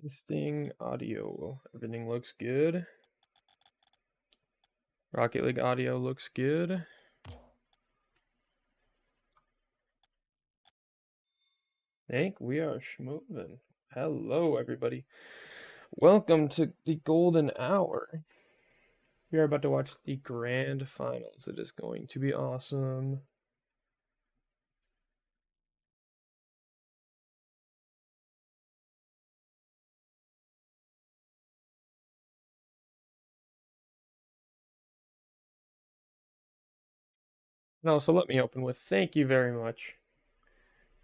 Testing audio. Everything looks good. Rocket League audio looks good. I think we are schmoving. Hello, everybody. Welcome to the golden hour. We are about to watch the grand finals. It is going to be awesome. No, so let me open with thank you very much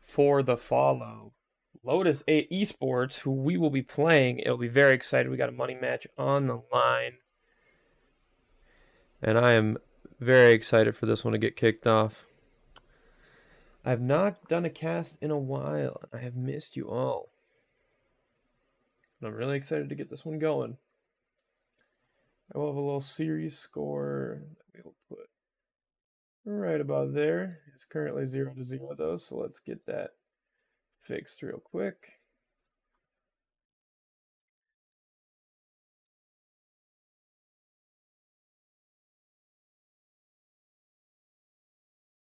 for the follow. Lotus8 Esports, who we will be playing. It'll be very exciting. We got a money match on the line. And I am very excited for this one to get kicked off. I've not done a cast in a while. I have missed you all. I'm really excited to get this one going. I will have a little series score that we'll put right about there. It's currently 0-0 though, so let's get that fixed real quick.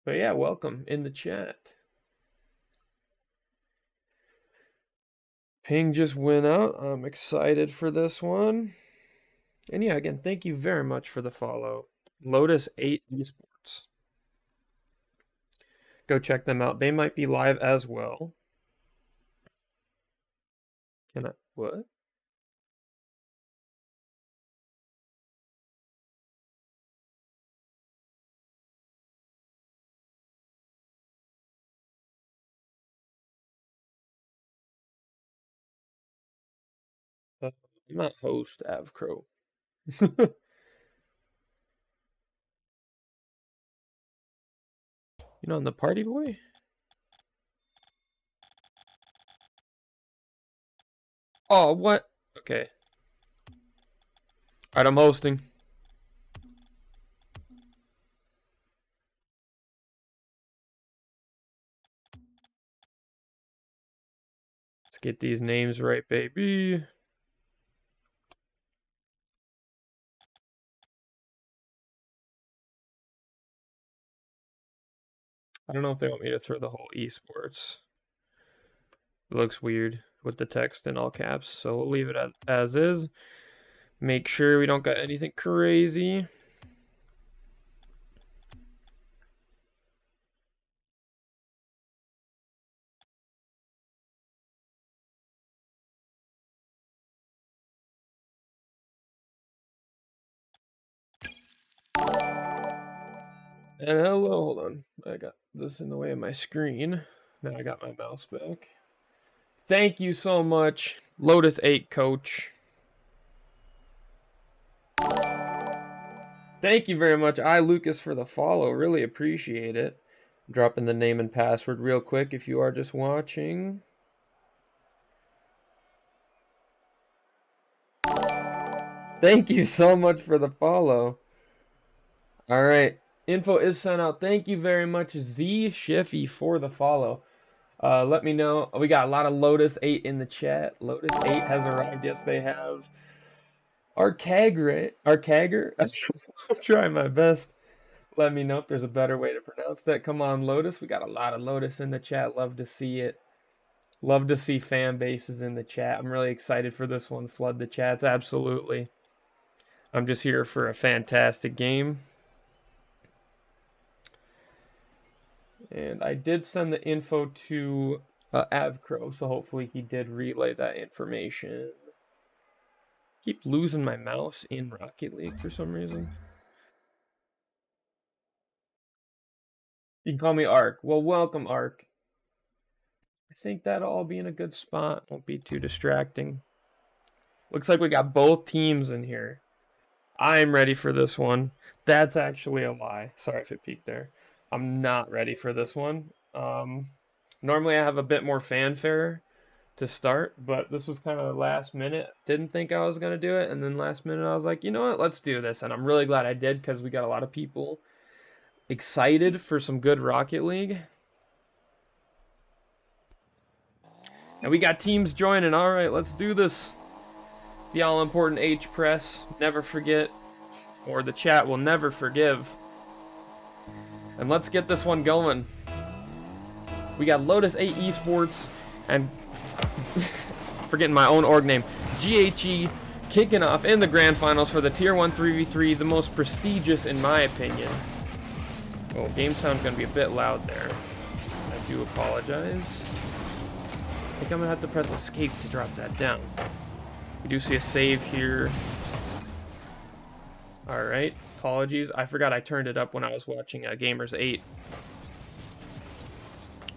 But yeah, welcome in the chat. Ping just went out. I'm excited for this one. And yeah, again, thank you very much for the follow. Lotus8 Esports. Go check them out. They might be live as well. Can I? What? I'm not host Avcro. You know, I'm the party boy? Oh, what? Okay. Alright, I'm hosting. Let's get these names right, baby. I don't know if they want me to throw the whole esports. It looks weird with the text in all caps, so we'll leave it as is. Make sure we don't got anything crazy. And hello, hold on. I got this in the way of my screen. Now I got my mouse back. Thank you so much, Lotus8 coach. Thank you very much, Lucas, for the follow. Really appreciate it. I'm dropping the name and password real quick if you are just watching. Thank you so much for the follow. All right. Info is sent out. Thank you very much, Z Shiffy, for the follow. Let me know. We got a lot of Lotus8 in the chat. Lotus8 has arrived. Yes, they have. Arcagger. I'm trying my best. Let me know if there's a better way to pronounce that. Come on, Lotus. We got a lot of Lotus in the chat. Love to see it. Love to see fan bases in the chat. I'm really excited for this one. Flood the chats. Absolutely. I'm just here for a fantastic game. And I did send the info to Avcro, so hopefully he did relay that information. Keep losing my mouse in Rocket League for some reason. You can call me Ark. Well, welcome, Ark. I think that'll all be in a good spot. Won't be too distracting. Looks like we got both teams in here. I'm ready for this one. That's actually a lie. Sorry if it peaked there. I'm not ready for this one. Normally I have a bit more fanfare to start, but this was kind of last minute. Didn't think I was going to do it, and then last minute I was like, you know what, let's do this. And I'm really glad I did because we got a lot of people excited for some good Rocket League. And we got teams joining. All right, let's do this. The all-important H-Press. Never forget, or the chat will never forgive. And let's get this one going. We got Lotus8 Esports and forgetting my own org name, GHE, kicking off in the grand finals for the Tier 1 3v3, the most prestigious in my opinion. Oh, game sound's gonna be a bit loud there. I do apologize. I think I'm gonna have to press escape to drop that down. We do see a save here. Alright, apologies. I forgot I turned it up when I was watching Gamers8.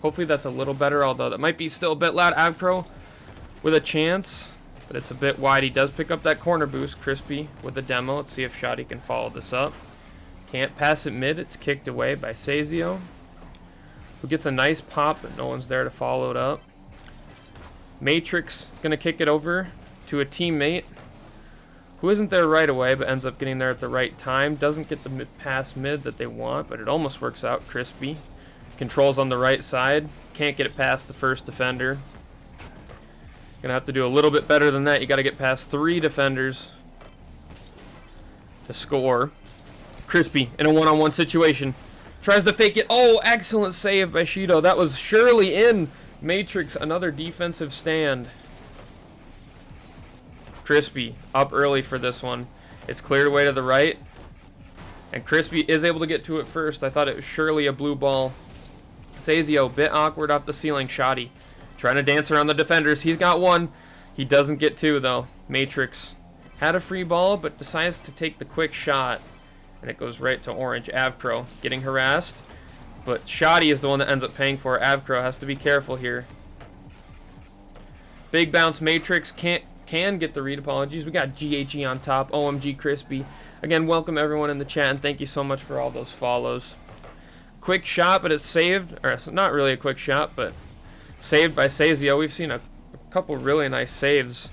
Hopefully that's a little better, although that might be still a bit loud. Avcro with a chance, but it's a bit wide. He does pick up that corner boost. Crispy with a demo. Let's see if Shoddy can follow this up. Can't pass it mid. It's kicked away by Sazio, who gets a nice pop, but no one's there to follow it up. Matrix is going to kick it over to a teammate who isn't there right away, but ends up getting there at the right time. Doesn't get the pass mid that they want, but it almost works out. Crispy controls on the right side. Can't get it past the first defender. Gonna have to do a little bit better than that. You got to get past 3 defenders to score. Crispy in a one-on-one situation. Tries to fake it. Oh, excellent save by Shido. That was surely in. Matrix, another defensive stand. Crispy up early for this one. It's cleared away to the right. And Crispy is able to get to it first. I thought it was surely a blue ball. Sazio, bit awkward off the ceiling. Shoddy trying to dance around the defenders. He's got one. He doesn't get 2 though. Matrix had a free ball, but decides to take the quick shot. And it goes right to orange. Avcro getting harassed. But Shoddy is the one that ends up paying for it. Avcro has to be careful here. Big bounce. Matrix can get the read. Apologies. We got GHE on top. OMG Crispy. Again, welcome everyone in the chat, and thank you so much for all those follows. Quick shot, but it's saved. Or it's not really a quick shot, but saved by Sazio. We've seen a couple really nice saves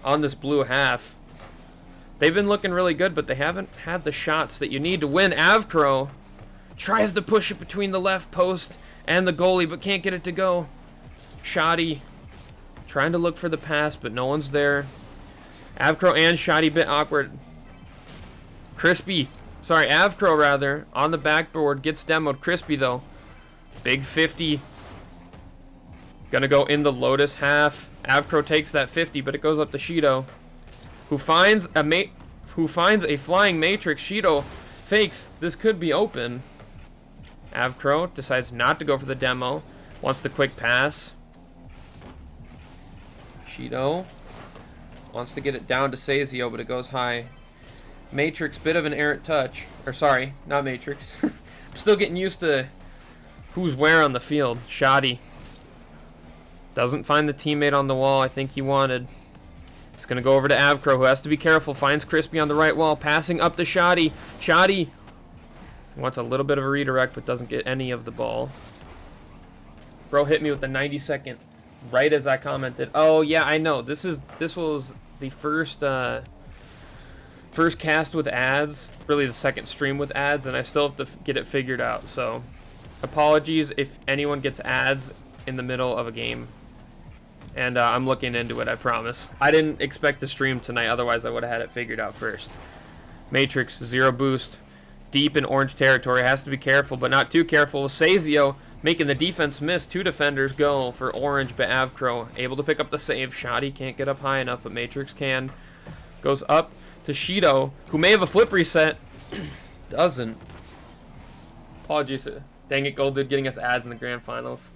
on this blue half. They've been looking really good, but they haven't had the shots that you need to win. Avcro tries to push it between the left post and the goalie, but can't get it to go. Shoddy trying to look for the pass, but no one's there. Avcro and Shoddy bit awkward. Avcro rather, on the backboard, gets demoed. Crispy though. Big 50. Gonna go in the Lotus half. Avcro takes that 50, but it goes up to Shido, who finds a flying Matrix. Shido fakes. This could be open. Avcro decides not to go for the demo. Wants the quick pass. Shido wants to get it down to Sazio, but it goes high. Matrix, bit of an errant touch. Or sorry, not Matrix. I'm still getting used to who's where on the field. Shoddy doesn't find the teammate on the wall I think he wanted. It's going to go over to Avcro, who has to be careful. Finds Crispy on the right wall. Passing up to Shoddy. Shoddy wants a little bit of a redirect, but doesn't get any of the ball. Bro hit me with the 90-second right as I commented. Oh, yeah, I know. This was the first cast with ads. Really the second stream with ads, and I still have to get it figured out. So, apologies if anyone gets ads in the middle of a game. And I'm looking into it, I promise. I didn't expect to stream tonight, otherwise I would have had it figured out first. Matrix, 0 boost. Deep in orange territory, has to be careful, but not too careful. Sazio making the defense miss. 2 defenders go for orange, but Avcro able to pick up the save. Shoddy can't get up high enough, but Matrix can. Goes up to Shido, who may have a flip reset. Doesn't. Apologies. Dang it, Gold did getting us ads in the grand finals.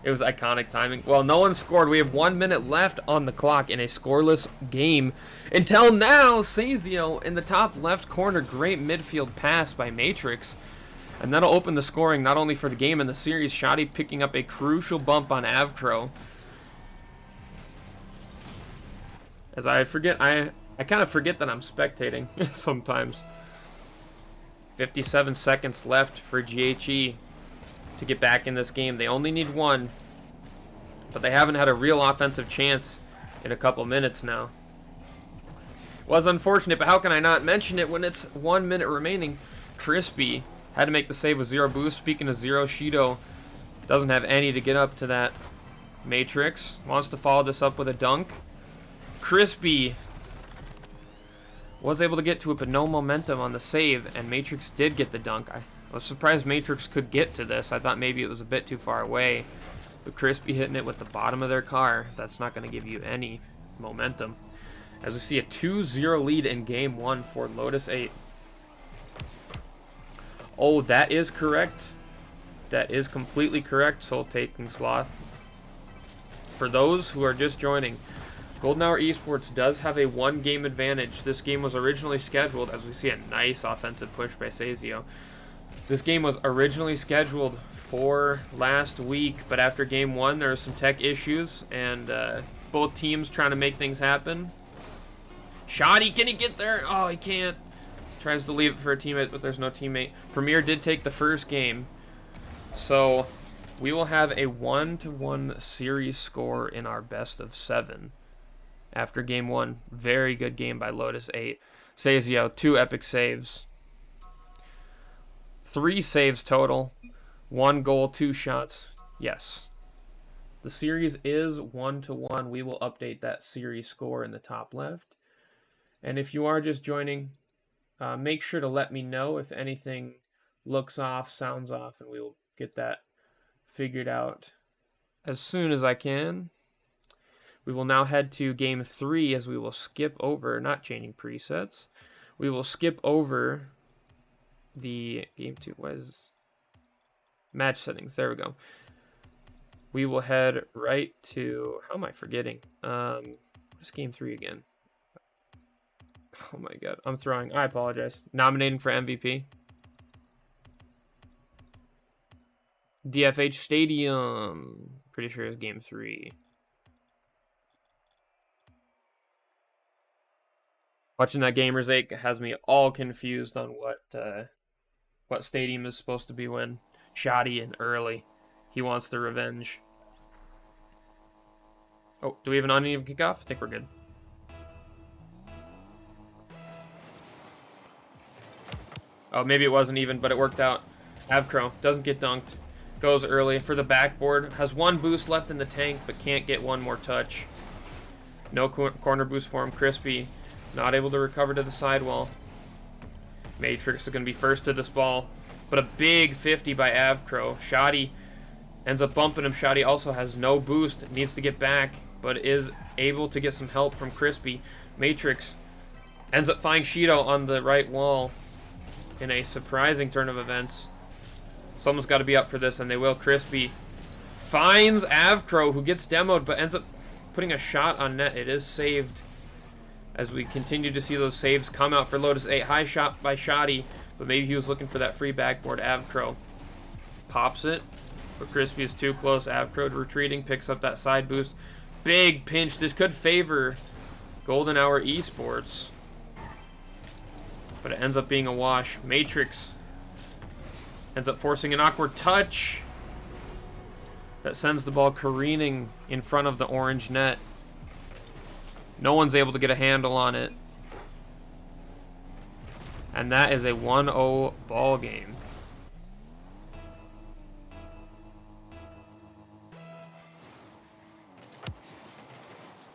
It was iconic timing. Well, no one scored. We have 1 minute left on the clock in a scoreless game. Until now, Sazio in the top left corner. Great midfield pass by Matrix. And that'll open the scoring not only for the game and the series. Shoddy picking up a crucial bump on Avcro. As I forget, I kind of forget that I'm spectating sometimes. 57 seconds left for GHE to get back in this game. They only need 1, but they haven't had a real offensive chance in a couple minutes now. Was unfortunate, but how can I not mention it when it's 1 minute remaining? Crispy had to make the save with 0 boost. Speaking of 0, Shido doesn't have any to get up to that Matrix wants to follow this up with a dunk. Crispy was able to get to it, but no momentum on the save, and Matrix did get the dunk. I was surprised Matrix could get to this. I thought maybe it was a bit too far away, but Crispy hitting it with the bottom of their car, that's not going to give you any momentum. As we see a 2-0 lead in game 1 for Lotus8. Oh, that is correct. That is completely correct, Soul Taking Sloth. For those who are just joining, Golden Hour Esports does have a 1-game advantage. This game was originally scheduled, as we see a nice offensive push by Sazio. This game was originally scheduled for last week, but after game 1 there were some tech issues, and both teams trying to make things happen. Shoddy, can he get there? Oh, he can't. Tries to leave it for a teammate, but there's no teammate. Premier did take the first game, so we will have a 1-1 series score in our best of 7 after game 1. Very good game by Lotus8. Sazio, 2 epic saves. 3 saves total. 1 goal, 2 shots. Yes. The series is 1-1. We will update that series score in the top left. And if you are just joining, make sure to let me know if anything looks off, sounds off, and we will get that figured out as soon as I can. We will now head to game 3, as we will skip over, not changing presets, we will skip over the game 2, what is match settings, there we go. We will head right to, how am I forgetting? What's game 3 again? Oh my god, I'm throwing, I apologize. Nominating for MVP. DFH Stadium. Pretty sure it's game 3. Watching that Gamers 8 has me all confused on what stadium is supposed to be when. Shoddy and early. He wants the revenge. Oh, do we have an uneven kickoff? I think we're good. Oh, maybe it wasn't even, but it worked out. Avcro doesn't get dunked. Goes early for the backboard. Has 1 boost left in the tank, but can't get 1 more touch. No corner boost for him. Crispy not able to recover to the sidewall. Matrix is going to be first to this ball. But a big 50 by Avcro. Shoddy ends up bumping him. Shoddy also has no boost. Needs to get back, but is able to get some help from Crispy. Matrix ends up finding Shido on the right wall in a surprising turn of events. Someone's got to be up for this, and they will. Crispy finds Avcro, who gets demoed, but ends up putting a shot on net. It is saved as we continue to see those saves come out for Lotus8. High shot by Shoddy, but maybe he was looking for that free backboard. Avcro pops it, but Crispy is too close. Avcro retreating, picks up that side boost. Big pinch. This could favor Golden Hour Esports, but it ends up being a wash. Matrix ends up forcing an awkward touch that sends the ball careening in front of the orange net. No one's able to get a handle on it. And that is a 1-0 ball game.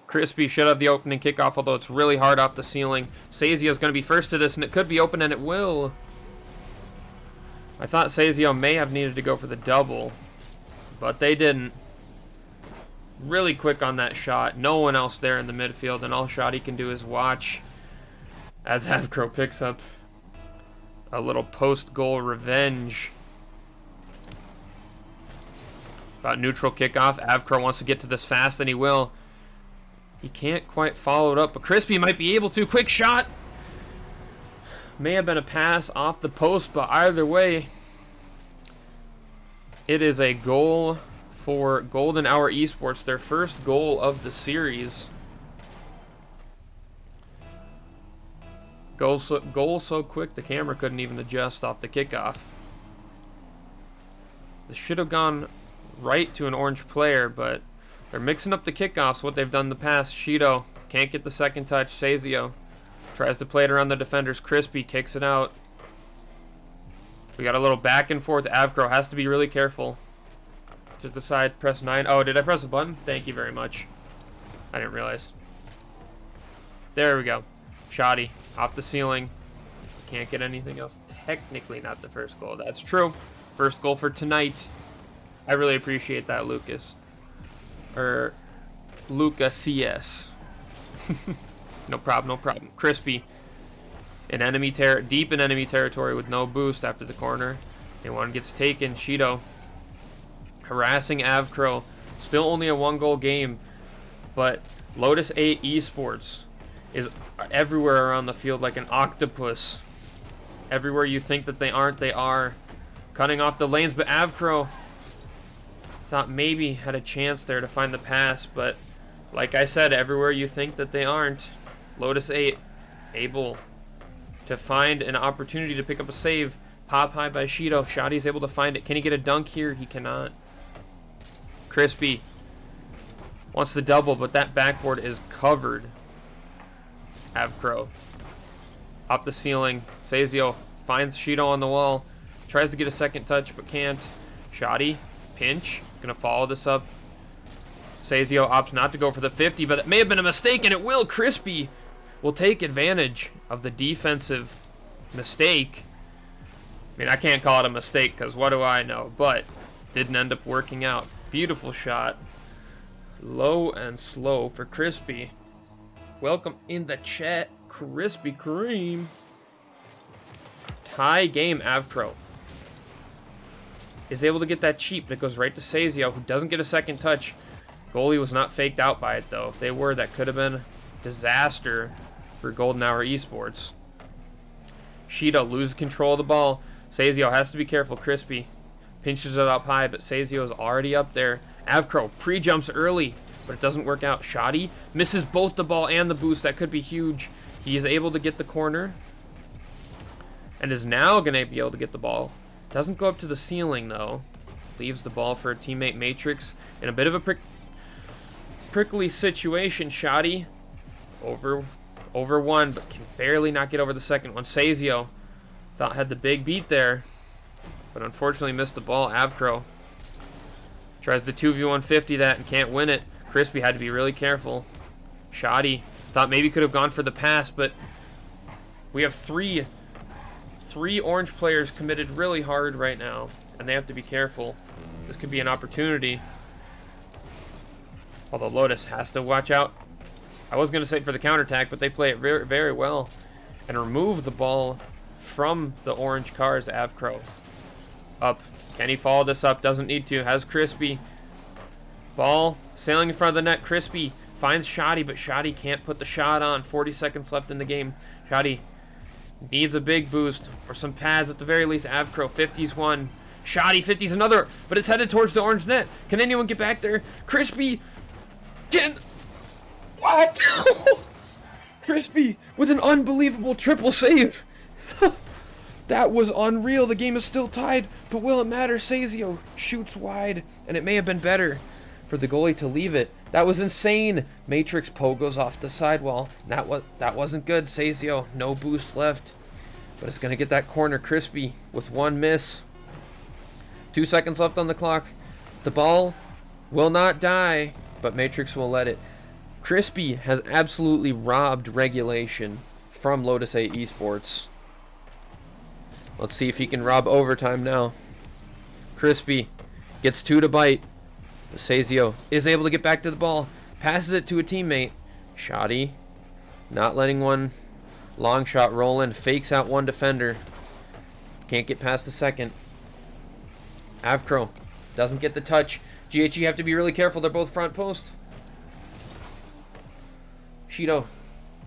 Crispy should have the opening kickoff, although it's really hard off the ceiling. Sazio is going to be first to this, and it could be open, and it will. I thought Sazio may have needed to go for the double, but they didn't. Really quick on that shot. No one else there in the midfield, and all Shoddy can do is watch as Avcro picks up a little post-goal revenge. About neutral kickoff. Avcro wants to get to this fast, and he will. He can't quite follow it up, but Crispy might be able to. Quick shot! May have been a pass off the post, but either way, it is a goal for Golden Hour Esports, their first goal of the series. Goal so quick the camera couldn't even adjust off the kickoff. This should have gone right to an orange player, but they're mixing up the kickoffs, what they've done in the past. Shido can't get the second touch. Sazio tries to play it around the defenders. Crispy kicks it out. We got a little back and forth. Avcro has to be really careful. To the side, press 9. Oh, did I press a button? Thank you very much. I didn't realize. There we go. Shoddy. Off the ceiling. Can't get anything else. Technically not the first goal. That's true. First goal for tonight. I really appreciate that, Lucas. Or Luca CS. No problem, no problem. Crispy. In enemy deep in enemy territory with no boost after the corner. And one gets taken. Shido. Harassing Avcro. Still only a 1-goal game. But Lotus8 Esports is everywhere around the field like an octopus. Everywhere you think that they aren't, they are. Cutting off the lanes, but Avcro thought maybe had a chance there to find the pass, but like I said, everywhere you think that they aren't, Lotus8 able to find an opportunity to pick up a save. Pop high by Shido. Shoddy's able to find it. Can he get a dunk here? He cannot. Crispy wants the double, but that backboard is covered. Avcro. Up the ceiling. Sazio finds Shido on the wall. Tries to get a second touch, but can't. Shoddy. Pinch. Gonna follow this up. Sazio opts not to go for the 50, but it may have been a mistake, and it will. Crispy will take advantage of the defensive mistake. I mean, I can't call it a mistake, because what do I know? But didn't end up working out. Beautiful shot. Low and slow for Crispy. Welcome in the chat, Krispy Kreme. Tie game. Avcro is able to get that cheap, but it goes right to Sazio, who doesn't get a second touch. Goalie was not faked out by it, though. If they were, that could have been disaster for Golden Hour Esports. Shido loses control of the ball. Sazio has to be careful. Crispy pinches it up high, but Sazio is already up there. Avcro pre-jumps early, but it doesn't work out. Shoddy misses both the ball and the boost. That could be huge. He is able to get the corner and is now going to be able to get the ball. Doesn't go up to the ceiling, though. Leaves the ball for a teammate, Matrix. In a bit of a prickly situation, Shoddy over one, but can barely not get over the second one. Sazio thought had the big beat there, but unfortunately missed the ball. Avcro tries the 2v150 that and can't win it. Crispy had to be really careful. Shoddy thought maybe could have gone for the pass, but we have three orange players committed really hard right now, and they have to be careful. This could be an opportunity. Although Lotus has to watch out. I was going to say for the counterattack, but they play it very, very well and remove the ball from the orange cars. Avcro up. Can he follow this up? Doesn't need to. Has Crispy. Ball sailing in front of the net. Crispy finds Shoddy, but Shoddy can't put the shot on. 40 seconds left in the game. Shoddy needs a big boost or some pads at the very least. Avcro 50's one. Shoddy 50's another, but it's headed towards the orange net. Can anyone get back there? Crispy can. What? Crispy with an unbelievable triple save. That was unreal. The game is still tied, but will it matter? Sazio shoots wide, and it may have been better for the goalie to leave it. That was insane. Matrix goes off the sidewall. That wasn't good. Sazio, no boost left, but it's going to get that corner. Crispy with one miss. 2 seconds left on the clock. The ball will not die, but Matrix will let it. Crispy has absolutely robbed regulation from Lotus8 Esports. Let's see if he can rob overtime now. Crispy gets 2 to bite. Sazio is able to get back to the ball. Passes it to a teammate. Shoddy not letting one long shot roll in. Fakes out one defender. Can't get past the second. Avcro doesn't get the touch. GH, you have to be really careful. They're both front post. Shido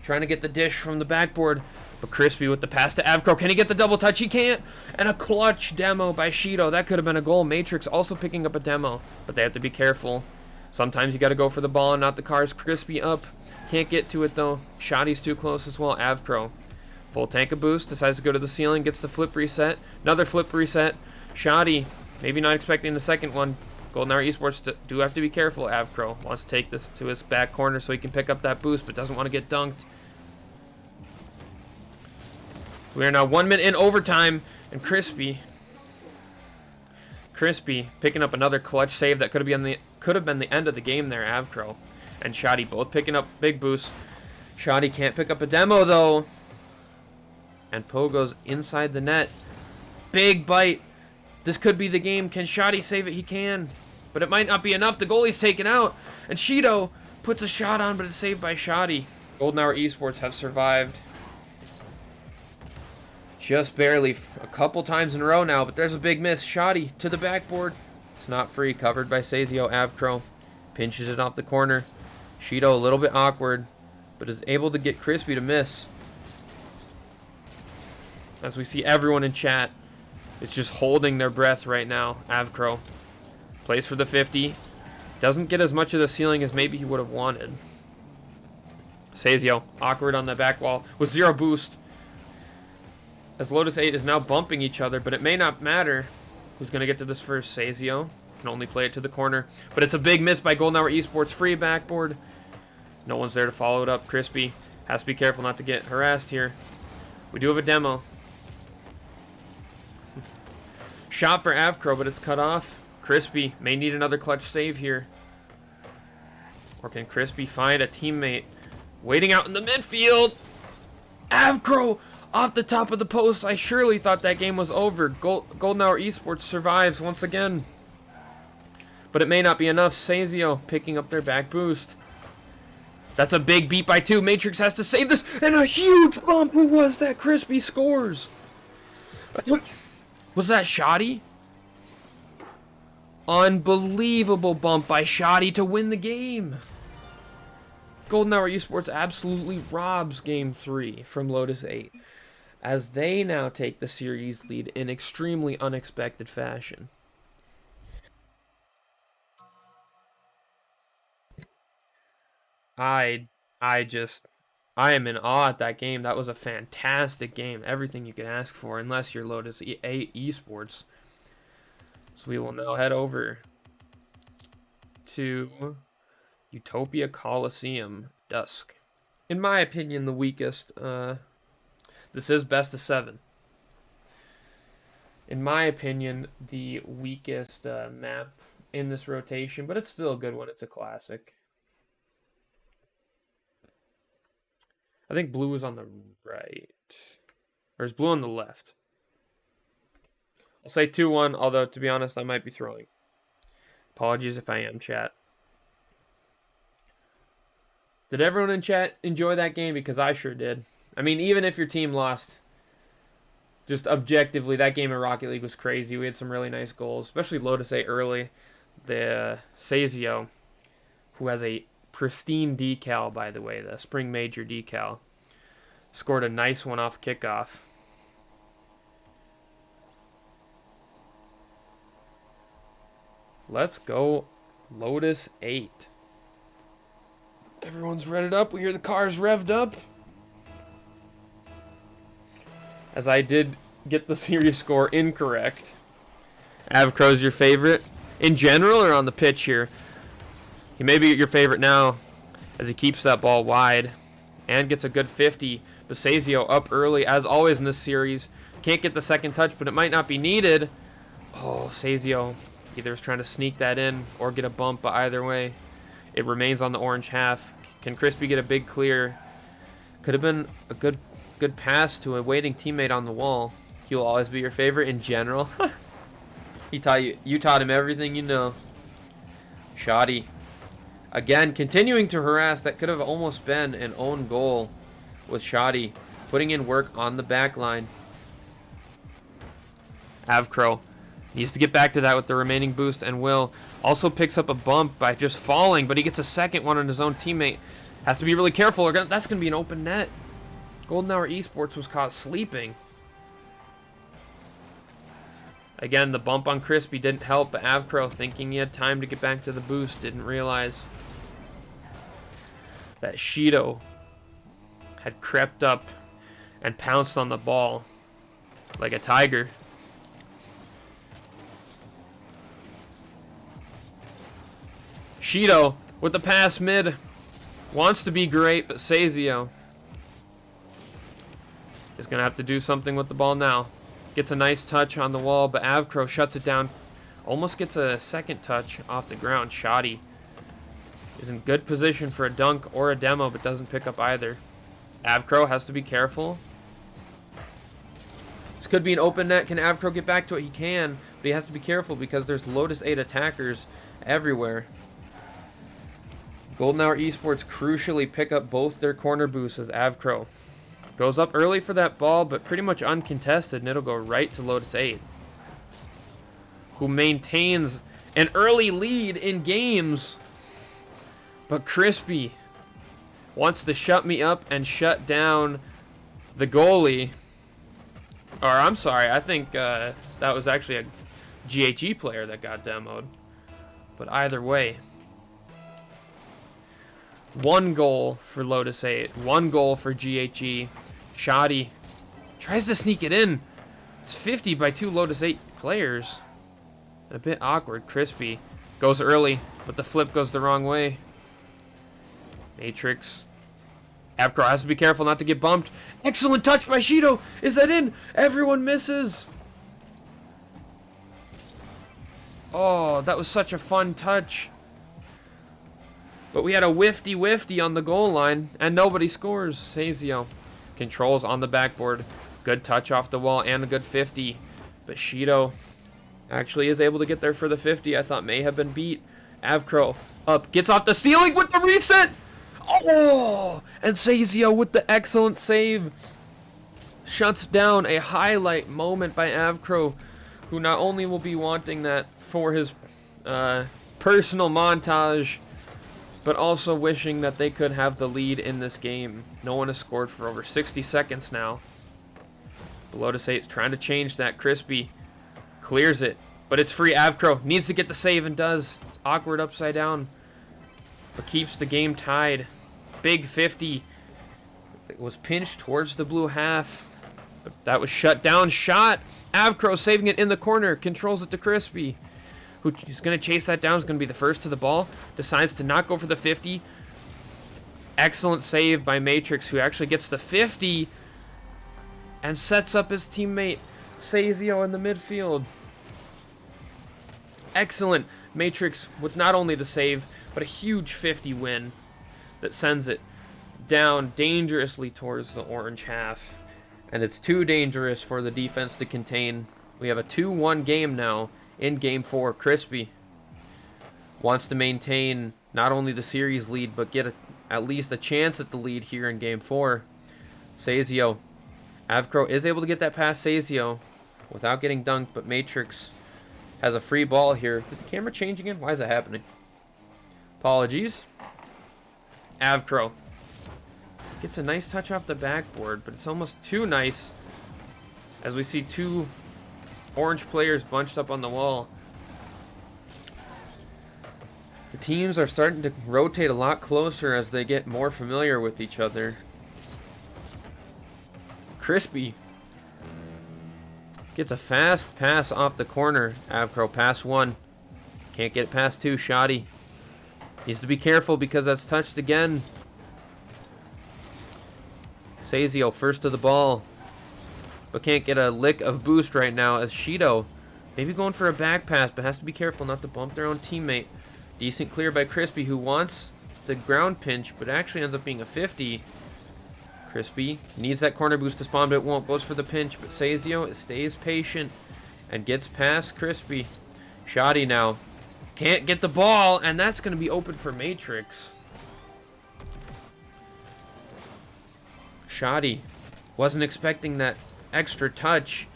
trying to get the dish from the backboard, but Crispy with the pass to Avcro. Can he get the double touch? He can't. And a clutch demo by Shido. That could have been a goal. Matrix also picking up a demo, but they have to be careful. Sometimes you got to go for the ball and not the cars. Crispy up. Can't get to it, though. Shoddy's too close as well. Avcro. Full tank of boost. Decides to go to the ceiling. Gets the flip reset. Another flip reset. Shoddy. Maybe not expecting the second one. Golden Hour Esports do have to be careful. Avcro wants to take this to his back corner so he can pick up that boost, but doesn't want to get dunked. We are now 1 minute in overtime, and Crispy Crispy picking up another clutch save that could have been the end of the game there. Avcro and Shoddy both picking up big boosts. Shoddy can't pick up a demo though. And Poe goes inside the net. Big bite. This could be the game. Can Shoddy save it? He can. But it might not be enough. The goalie's taken out. And Shido puts a shot on, but it's saved by Shoddy. Golden Hour Esports have survived. Just barely. A couple times in a row now, but there's a big miss. Shoddy to the backboard. It's not free. Covered by Sazio. Avcro pinches it off the corner. Shido a little bit awkward, but is able to get Crispy to miss. As we see everyone in chat is just holding their breath right now. Avcro plays for the 50. Doesn't get as much of the ceiling as maybe he would have wanted. Sazio, awkward on the back wall with 0 boost. As Lotus8 is now bumping each other, but it may not matter who's going to get to this first. Sazio can only play it to the corner, but it's a big miss by Golden Hour Esports. Free backboard. No one's there to follow it up. Crispy has to be careful not to get harassed here. We do have a demo. Shot for Avcro, but it's cut off. Crispy may need another clutch save here. Or can Crispy find a teammate waiting out in the midfield? Avcro off the top of the post. I surely thought that game was over. Golden Hour Esports survives once again. But it may not be enough. Sazio picking up their back boost. That's a big beat by 2. Matrix has to save this. And a huge bump. Who was that? Crispy scores. Was that Shoddy? Unbelievable bump by Shoddy to win the game. Golden Hour Esports absolutely robs Game 3 from Lotus8, as they now take the series lead in extremely unexpected fashion. I am in awe at that game. That was a fantastic game. Everything you could ask for, unless you're Lotus8 Esports. So we will now head over to Utopia Coliseum Dusk. In my opinion, the weakest. This is best of 7. In my opinion, the weakest map in this rotation, but it's still a good one. It's a classic. I think blue is on the right. Or is blue on the left? I'll say 2-1, although, to be honest, I might be throwing. Apologies if I am, chat. Did everyone in chat enjoy that game? Because I sure did. I mean, even if your team lost, just objectively, that game in Rocket League was crazy. We had some really nice goals, especially Lotus8 early. The Sazio, who has a pristine decal, by the way, the Spring Major decal, scored a nice one off kickoff. Let's go Lotus8. Everyone's revved up. We hear the cars revved up. As I did get the series score incorrect. Avcro's your favorite in general or on the pitch here? He may be your favorite now as he keeps that ball wide and gets a good 50. Basazio up early as always in this series. Can't get the second touch, but it might not be needed. Oh, Sazio either is trying to sneak that in or get a bump, but either way, it remains on the orange half. Can Crispy get a big clear? Could have been a good pass to a waiting teammate on the wall. He'll always be your favorite in general. You taught him everything you know. Shoddy. Again, continuing to harass. That could have almost been an own goal with Shoddy putting in work on the back line. Avcro needs to get back to that with the remaining boost, and will. Also picks up a bump by just falling, but he gets a second one on his own teammate. Has to be really careful, or that's going to be an open net. Golden Hour Esports was caught sleeping. Again, the bump on Crispy didn't help, but Avcro, thinking he had time to get back to the boost, didn't realize that Shido had crept up and pounced on the ball like a tiger. Shido with the pass mid. Wants to be great, but Sazio is going to have to do something with the ball now. Gets a nice touch on the wall, but Avcro shuts it down Almost gets a second touch off the ground. Shoddy is in good position for a dunk or a demo, but doesn't pick up either. Avcro has to be careful. This could be an open net. Can Avcro get back to it? He can, but he has to be careful because there's Lotus8 attackers everywhere. Golden Hour Esports crucially pick up both their corner boosts as Avcro goes up early for that ball, but pretty much uncontested, and it'll go right to Lotus8, who maintains an early lead in games. But Crispy wants to shut me up and shut down the goalie. Or, I'm sorry, I think that was actually a GHE player that got demoed. But either way, 1 goal for Lotus8, 1 goal for GHE. Shoddy tries to sneak it in. It's 50 by 2 Lotus8 players. A bit awkward. Crispy goes early, but the flip goes the wrong way. Matrix. Avcro has to be careful not to get bumped. Excellent touch by Shido. Is that in? Everyone misses. Oh, that was such a fun touch. But we had a whifty on the goal line, and nobody scores. Sazio controls on the backboard. Good touch off the wall and a good 50. But Shido actually is able to get there for the 50. I thought may have been beat. Avcro up, gets off the ceiling with the reset. Oh, and Sazio with the excellent save shuts down a highlight moment by Avcro, who not only will be wanting that for his personal montage, but also wishing that they could have the lead in this game. No one has scored for over 60 seconds now. Lotus8 is trying to change that. Crispy clears it, but it's free. Avcro needs to get the save and does. It's awkward upside down, but keeps the game tied. Big 50. It was pinched towards the blue half, but that was shut down. Shot. Avcro saving it in the corner. Controls it to Crispy, who's going to chase that down. Is going to be the first to the ball. Decides to not go for the 50. Excellent save by Matrix, who actually gets the 50 and sets up his teammate Sazio in the midfield. Excellent. Matrix with not only the save, but a huge 50 win that sends it down dangerously towards the orange half. And it's too dangerous for the defense to contain. We have a 2-1 game now in Game 4. Crispy wants to maintain not only the series lead, but get at least a chance at the lead here in Game 4. Sazio. Avcro is able to get that past Sazio without getting dunked, but Matrix has a free ball here. Did the camera change again? Why is that happening? Apologies. Avcro gets a nice touch off the backboard, but it's almost too nice as we see 2 orange players bunched up on the wall. The teams are starting to rotate a lot closer as they get more familiar with each other. Crispy gets a fast pass off the corner. Avcro pass 1. Can't get it past 2. Shoddy needs to be careful because that's touched again. Sazio first to the ball, but can't get a lick of boost right now as Shido maybe going for a back pass, but has to be careful not to bump their own teammate. Decent clear by Crispy, who wants the ground pinch, but actually ends up being a 50. Crispy needs that corner boost to spawn, but it won't. Goes for the pinch, but Sazio stays patient and gets past Crispy. Shoddy now can't get the ball, and that's going to be open for Matrix. Shoddy wasn't expecting that extra touch.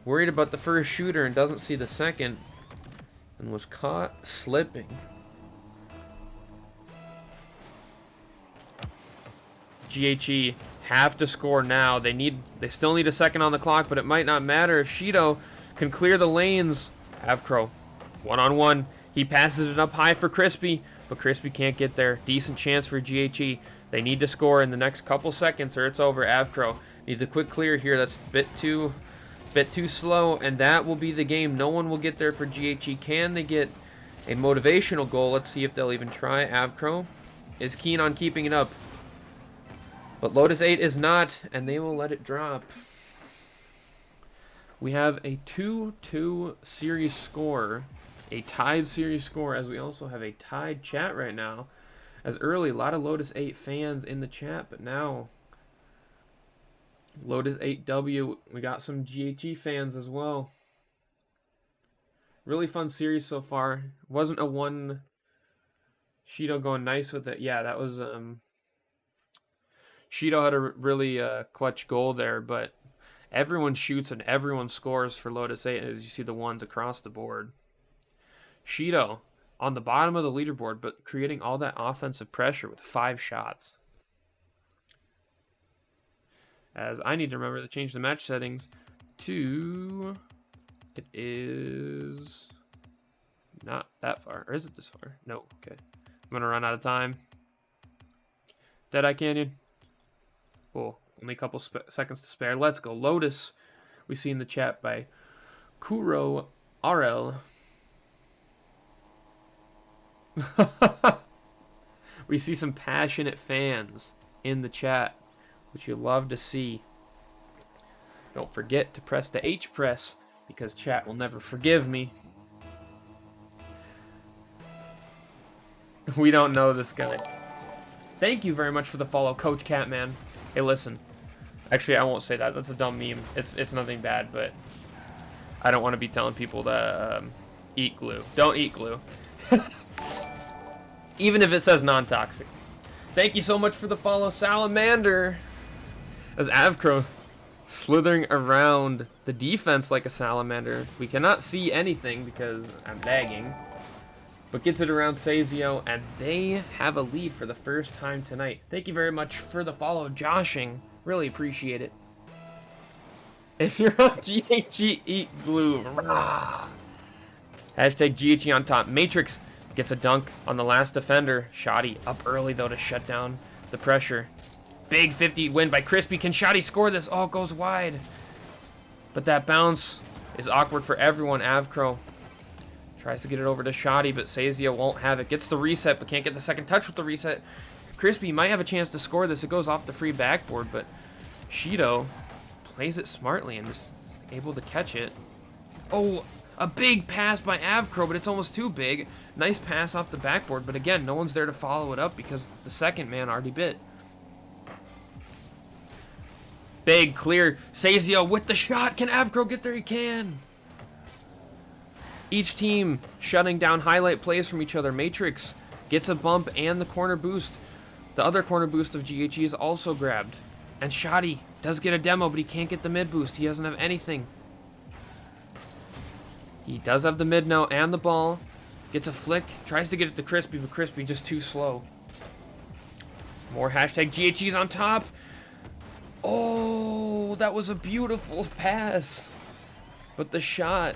Worried about the first shooter and doesn't see the second, and was caught slipping. GHE have to score now. They still need a second on the clock, but it might not matter if Shido can clear the lanes. Avcro, one-on-one. He passes it up high for Crispy, but Crispy can't get there. Decent chance for GHE. They need to score in the next couple seconds or it's over. Avcro needs a quick clear here. That's a bit too slow, and that will be the game. No one will get there for GHE. Can they get a motivational goal? Let's see if they'll even try. Avcro is keen on keeping it up, but Lotus8 is not, and they will let it drop. We have a 2-2 series score. A tied series score, as we also have a tied chat right now. As early, a lot of Lotus8 fans in the chat, but now Lotus8W, we got some GHE fans as well. Really fun series so far. Wasn't a one. Shido going nice with it. Yeah, that was Shido had a really clutch goal there, but everyone shoots and everyone scores for Lotus8 as you see the ones across the board. Shido on the bottom of the leaderboard, but creating all that offensive pressure with 5 shots. As I need to remember to change the match settings to... It is not that far. Or is it this far? No. Okay. I'm going to run out of time. Deadeye Canyon. Cool. Only a couple seconds to spare. Let's go. Lotus. We see in the chat by Kuro RL. We see some passionate fans in the chat, which you love to see. Don't forget to press the H press, because chat will never forgive me. We don't know this guy. Thank you very much for the follow, Coach Catman. Hey, listen. Actually, I won't say that. That's a dumb meme. It's nothing bad, but I don't want to be telling people to eat glue. Don't eat glue. Even if it says non-toxic. Thank you so much for the follow, Salamander. As Avcro slithering around the defense like a salamander. We cannot see anything because I'm lagging. But gets it around Sazio, and they have a lead for the first time tonight. Thank you very much for the follow, Joshing. Really appreciate it. If you're on GHE, eat glue. Rah. Hashtag GHE on top. Matrix gets a dunk on the last defender. Shoddy up early, though, to shut down the pressure. Big 50 win by Crispy. Can Shoddy score this? Oh, it goes wide. But that bounce is awkward for everyone. Avcro tries to get it over to Shoddy, but Sazio won't have it. Gets the reset, but can't get the second touch with the reset. Crispy might have a chance to score this. It goes off the free backboard, but Shido plays it smartly and is able to catch it. Oh, a big pass by Avcro, but it's almost too big. Nice pass off the backboard, but again, no one's there to follow it up because the second man already bit. Big, clear. Sazio with the shot. Can Avcro get there? He can. Each team shutting down highlight plays from each other. Matrix gets a bump and the corner boost. The other corner boost of GHE is also grabbed. And Shoddy does get a demo, but he can't get the mid boost. He doesn't have anything. He does have the mid now and the ball. Gets a flick. Tries to get it to Crispy, but Crispy just too slow. More hashtag GHE's on top. Oh, that was a beautiful pass. But the shot,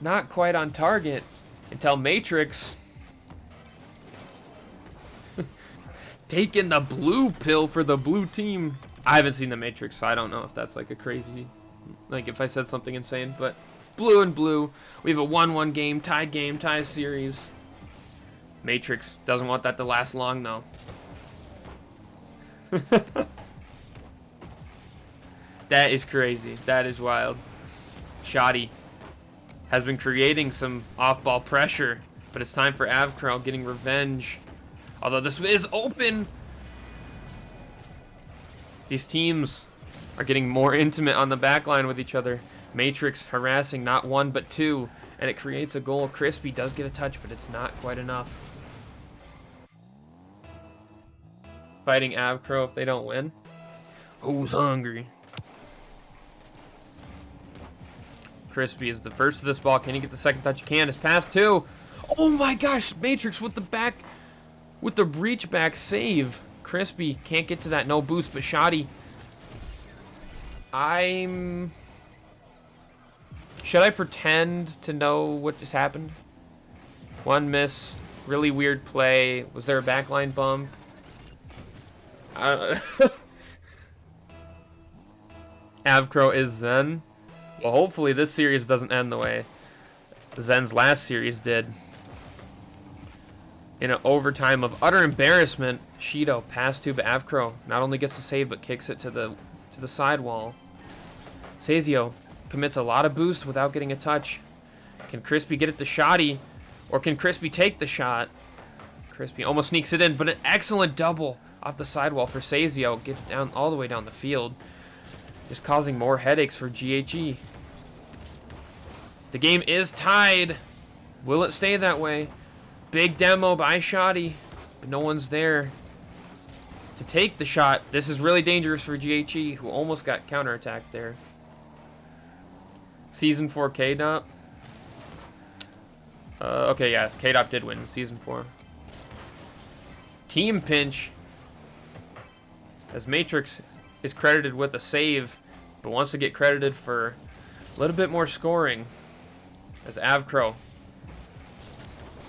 not quite on target until Matrix taking the blue pill for the blue team. I haven't seen the Matrix, so I don't know if that's like a crazy, like if I said something insane, but blue and blue. We have a 1-1 game, tie series. Matrix doesn't want that to last long though. That is crazy. That is wild. Shoddy has been creating some off-ball pressure, but it's time for Avcro getting revenge. Although this is open. These teams are getting more intimate on the back line with each other. Matrix harassing not one but two, and it creates a goal. Crispy does get a touch, but it's not quite enough. Fighting Avcro if they don't win. Who's hungry? Crispy is the first to this ball. Can he get the second touch? He can. His pass too. Oh my gosh! Matrix with the back, with the reach back save. Crispy can't get to that. No boost, but Shoddy. Should I pretend to know what just happened? One miss. Really weird play. Was there a backline bump? I don't know. Avcro is Zen. Well, hopefully this series doesn't end the way Zen's last series did. In an overtime of utter embarrassment, Shido pass to Avcro not only gets the save but kicks it to the sidewall. Sazio commits a lot of boost without getting a touch. Can Crispy get it to Shoddy? Or can Crispy take the shot? Crispy almost sneaks it in, but an excellent double off the sidewall for Sazio. Gets it down all the way down the field. Just causing more headaches for GHE. The game is tied. Will it stay that way? Big demo by Shoddy, but no one's there to take the shot. This is really dangerous for GHE, who almost got counterattacked there. Season 4 K-Dop. Okay, yeah, K-Dop did win Season 4. Team pinch. As Matrix is credited with a save, but wants to get credited for a little bit more scoring. As Avcro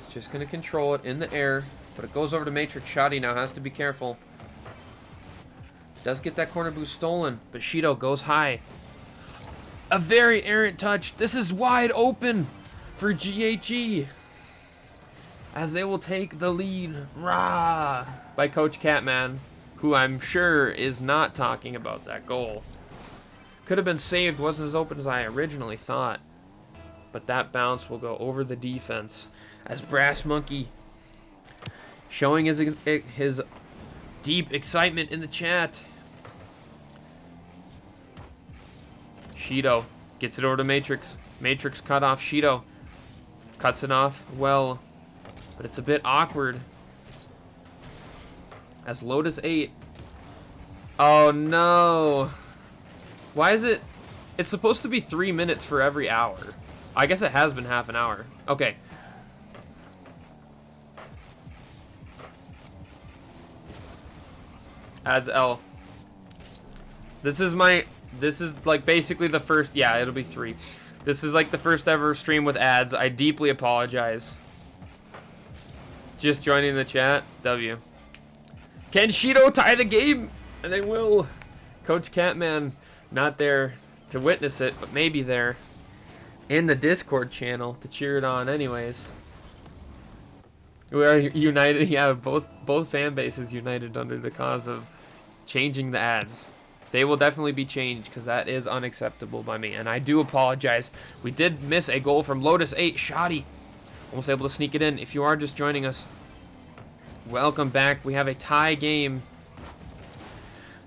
is just going to control it in the air, but it goes over to Matrix. Shoddy now has to be careful. Does get that corner boost stolen, but Shido goes high. A very errant touch. This is wide open for GHE, as they will take the lead. Rah! By Coach Catman, who I'm sure is not talking about that goal. Could have been saved, wasn't as open as I originally thought. But that bounce will go over the defense, as Brass Monkey showing his deep excitement in the chat. Shido gets it over to Matrix. Matrix cut off Shido. Cuts it off well, but it's a bit awkward. As Lotus8. Oh no. Why is it? It's supposed to be 3 minutes for every hour. I guess it has been half an hour. Okay. Adds L. This is like basically the first, yeah, it'll be 3. This is like the first ever stream with ads. I deeply apologize. Just joining the chat. W. Can Shido tie the game? And they will. Coach Catman not there to witness it, but maybe there in the Discord channel to cheer it on anyways. We are united. Yeah, both fan bases united under the cause of changing the ads. They will definitely be changed, because that is unacceptable by me, and I do apologize. We did miss a goal from Lotus8. Shoddy almost able to sneak it in. If you are just joining us, welcome back. We have a tie game.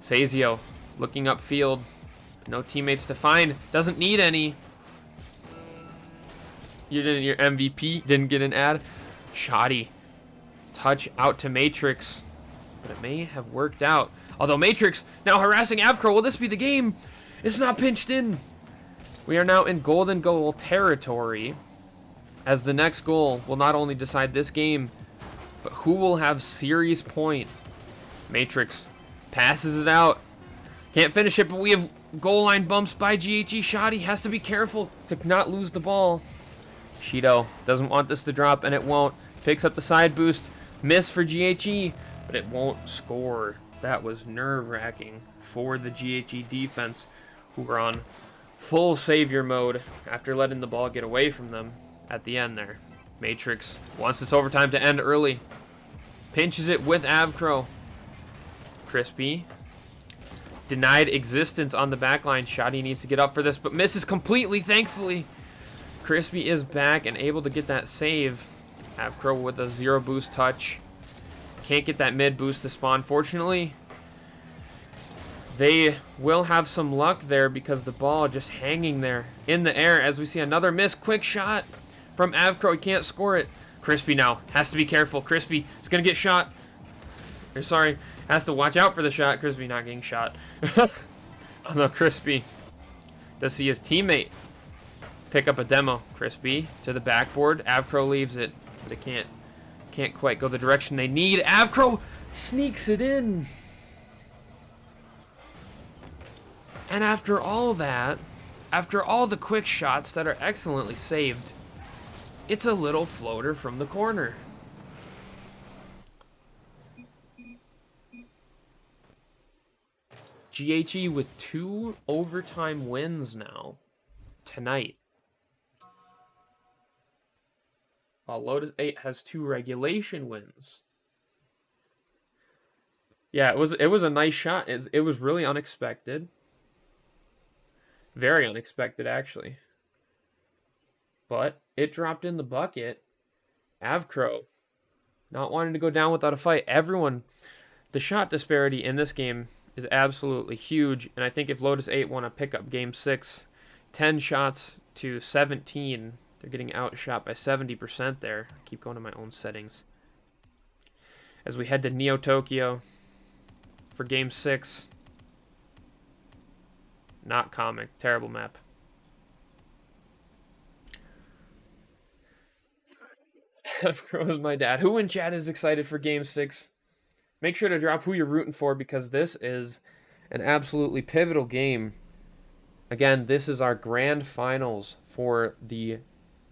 Sazio looking upfield. No teammates to find. Doesn't need any. You didn't. Your MVP didn't get an ad. Shoddy touch out to Matrix, but it may have worked out. Although Matrix now harassing Avcro. Will this be the game? It's not pinched in. We are now in golden goal territory, as the next goal will not only decide this game, but who will have series point. Matrix passes it out. Can't finish it, but we have goal line bumps by GHE. Shoddy has to be careful to not lose the ball. Shido doesn't want this to drop, and it won't. Picks up the side boost. Miss for GHE, but it won't score. That was nerve-wracking for the GHE defense, who were on full savior mode after letting the ball get away from them at the end there. Matrix wants this overtime to end early. Pinches it with Avcro. Crispy denied existence on the back line. Shoddy needs to get up for this, but misses completely, thankfully. Crispy is back and able to get that save. Avcro with a 0 boost touch. Can't get that mid boost to spawn. Fortunately, they will have some luck there because the ball just hanging there in the air as we see another miss. Quick shot from Avcro. He can't score it. Crispy now has to be careful. Crispy is going to get shot. Or sorry, has to watch out for the shot. Crispy not getting shot. Oh no, Crispy does see his teammate pick up a demo. Crispy to the backboard. Avcro leaves it, but it can't quite go the direction they need. Avcro sneaks it in. And after all that, after all the quick shots that are excellently saved, it's a little floater from the corner. GHE with 2 overtime wins now tonight. While Lotus8 has 2 regulation wins. Yeah, it was a nice shot. It was really unexpected. Very unexpected, actually. But it dropped in the bucket. Avcro not wanting to go down without a fight. Everyone, the shot disparity in this game is absolutely huge. And I think if Lotus8 want to pick up game 6, 10 shots to 17, they're getting outshot by 70% there. I keep going to my own settings. As we head to Neo Tokyo for game 6. Not comic. Terrible map. Avcro is my dad. Who in chat is excited for game 6? Make sure to drop who you're rooting for, because this is an absolutely pivotal game. Again, this is our grand finals for the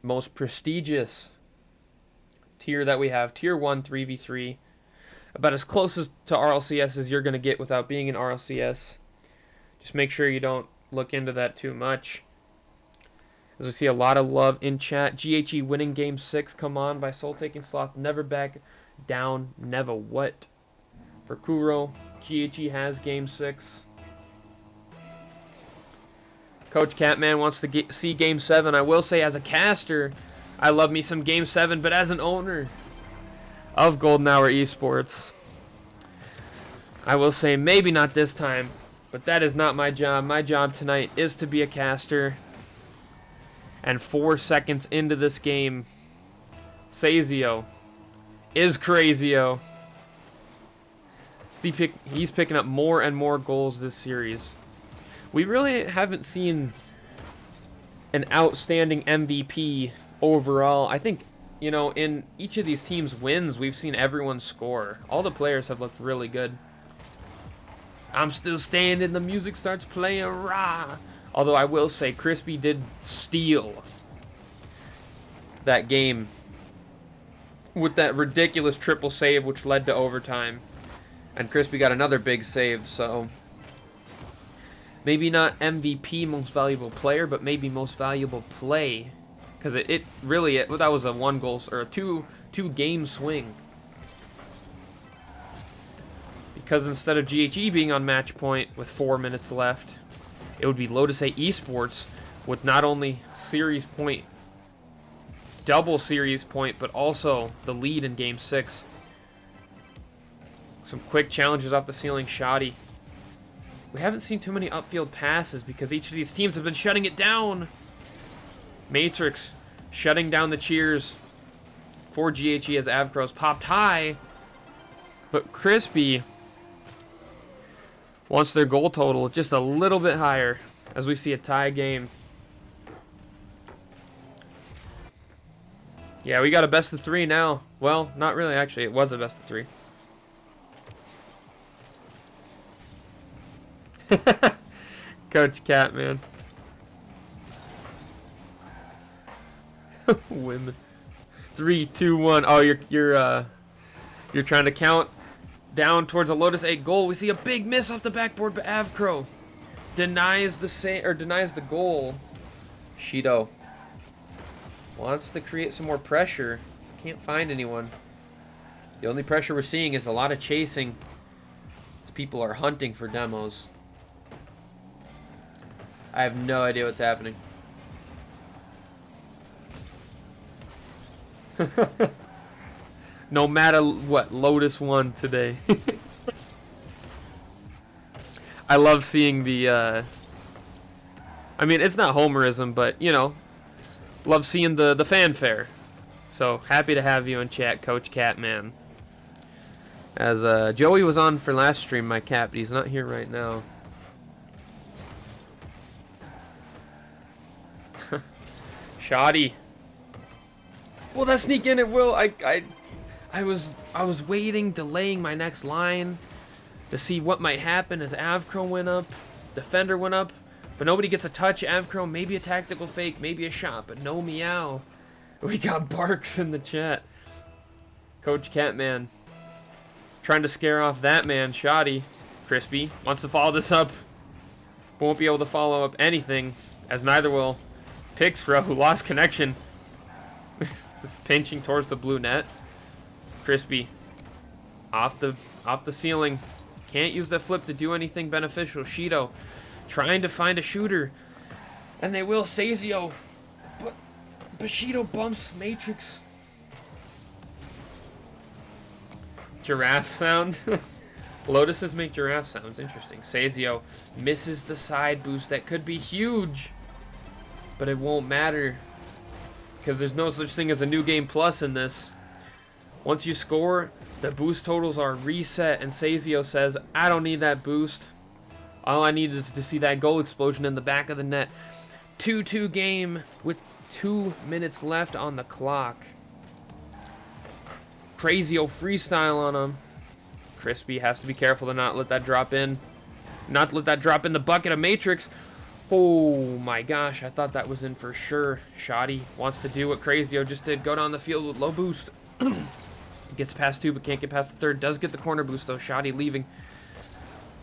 most prestigious tier that we have. Tier 1 3v3. About as close as to RLCS as you're going to get without being in RLCS. Just make sure you don't look into that too much. As we see a lot of love in chat. GHE winning game 6. Come on by Soul Taking Sloth. Never back down. Never what? For Kuro. GHE has game 6. Coach Catman wants to see game 7. I will say, as a caster, I love me some game 7. But as an owner of Golden Hour Esports, I will say maybe not this time. But that is not my job. My job tonight is to be a caster. And 4 seconds into this game, Sazio is crazio. He's picking up more and more goals this series. We really haven't seen an outstanding MVP overall. I think, you know, in each of these teams' wins, we've seen everyone score. All the players have looked really good. I'm still standing, the music starts playing, rah! Although I will say, Crispy did steal that game with that ridiculous triple save, which led to overtime. And Crispy got another big save, so maybe not MVP, most valuable player, but maybe most valuable play. Because it really, that was a 1 goal, or a two game swing. Because instead of GHE being on match point with 4 minutes left, it would be Lotus8 Esports with not only series point, double series point, but also the lead in game 6. Some quick challenges off the ceiling, shoddy. We haven't seen too many upfield passes because each of these teams have been shutting it down. Matrix shutting down the cheers for GHE as Avcro's popped high. But Crispy wants their goal total just a little bit higher as we see a tie game. Yeah, we got a best of 3 now. Well, not really, actually. It was a best of 3. Coach Catman. Women. 3, 2, 1. Oh, you're trying to count down towards a Lotus8 goal. We see a big miss off the backboard, but Avcro denies the goal. Shido wants to create some more pressure. Can't find anyone. The only pressure we're seeing is a lot of chasing. As people are hunting for demos. I have no idea what's happening. No matter what, Lotus won today. I love seeing the, I mean, it's not homerism, but, you know, love seeing the fanfare. So, happy to have you in chat, Coach Catman. As, Joey was on for last stream, my cat, but he's not here right now. Shoddy. Will that sneak in? It will. I was waiting, delaying my next line to see what might happen as Avcro went up, defender went up, but nobody gets a touch. Avcro, maybe a tactical fake, maybe a shot, but no meow. We got barks in the chat. Coach Catman trying to scare off that man, Shoddy. Crispy wants to follow this up, won't be able to follow up anything, as neither will Pixro, who lost connection. Just pinching towards the blue net. Crispy off the ceiling. Can't use that flip to do anything beneficial. Shido trying to find a shooter. And they will. Sazio. But Bushido bumps Matrix. Giraffe sound. Lotuses make giraffe sounds. Interesting. Sazio misses the side boost. That could be huge. But it won't matter. Because there's no such thing as a new game plus in this. Once you score, the boost totals are reset. And Sazio says, I don't need that boost. All I need is to see that goal explosion in the back of the net. 2-2 game with 2 minutes left on the clock. Crazio freestyle on him. Crispy has to be careful to not let that drop in. Not let that drop in the bucket of Matrix. Oh my gosh, I thought that was in for sure. Shoddy wants to do what Crazio just did. Go down the field with low boost. Gets past 2 but can't get past the 3rd. Does get the corner boost though. Shoddy leaving.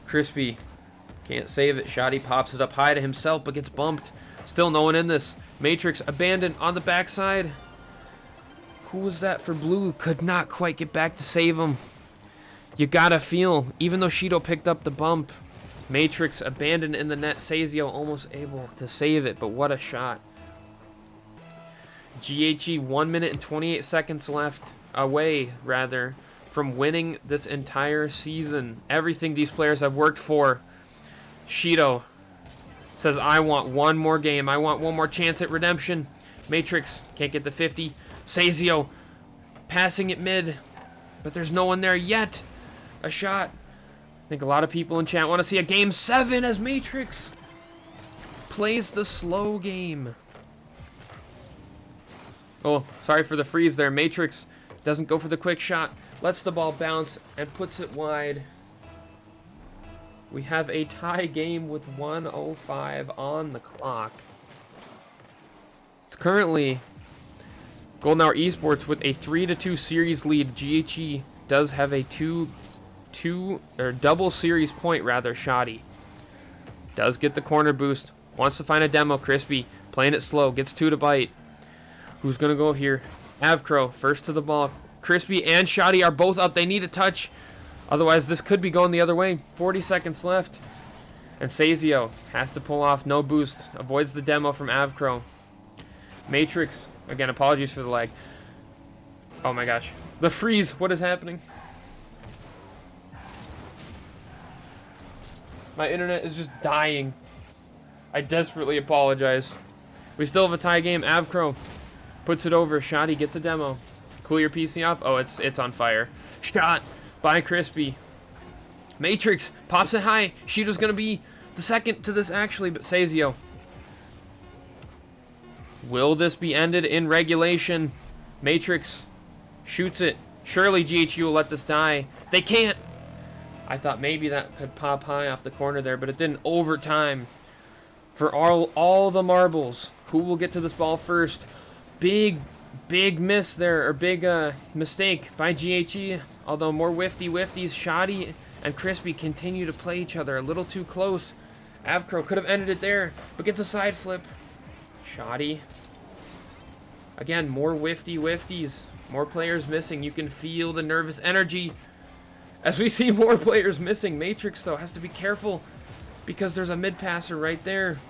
Crispy can't save it. Shoddy pops it up high to himself but gets bumped. Still no one in this. Matrix abandoned on the backside. Who was that for blue? Could not quite get back to save him. You gotta feel, even though Shido picked up the bump, Matrix abandoned in the net. Sazio almost able to save it, but what a shot. GHE 1 minute and 28 seconds left away, rather, from winning this entire season. Everything these players have worked for. Shido says, I want one more game. I want one more chance at redemption. Matrix can't get the 50. Sazio passing it mid, but there's no one there yet. A shot. I think a lot of people in chat want to see a game 7 as Matrix plays the slow game. Oh, sorry for the freeze there. Matrix doesn't go for the quick shot. Lets the ball bounce and puts it wide. We have a tie game with 1:05 on the clock. It's currently Golden Hour Esports with a 3-2 series lead. GHE does have a double series point rather. Shoddy does get the corner boost. Wants to find a demo. Crispy playing it slow. Gets 2 to bite. Who's gonna go here? Avcro first to the ball. Crispy and Shoddy are both up. They need a touch. Otherwise, this could be going the other way. 40 seconds left. And Sazio has to pull off. No boost. Avoids the demo from Avcro. Matrix. Again, apologies for the lag. Oh my gosh. The freeze. What is happening? My internet is just dying. I desperately apologize. We still have a tie game. Avcro puts it over. Shoddy gets a demo. Cool your PC off. Oh, it's on fire. Shot by Crispy. Matrix pops it high. Shido's gonna be the second to this actually, but Sazio. Will this be ended in regulation? Matrix shoots it. Surely GHU will let this die. They can't. I thought maybe that could pop high off the corner there, but it didn't. Overtime for all the marbles. Who will get to this ball first? Big miss there, or big mistake by GHE. Although more whifties, Shoddy and Crispy continue to play each other a little too close. Avcro could have ended it there, but gets a side flip. Shoddy. Again, more whifties. More players missing. You can feel the nervous energy as we see more players missing. Matrix, though, has to be careful because there's a mid-passer right there.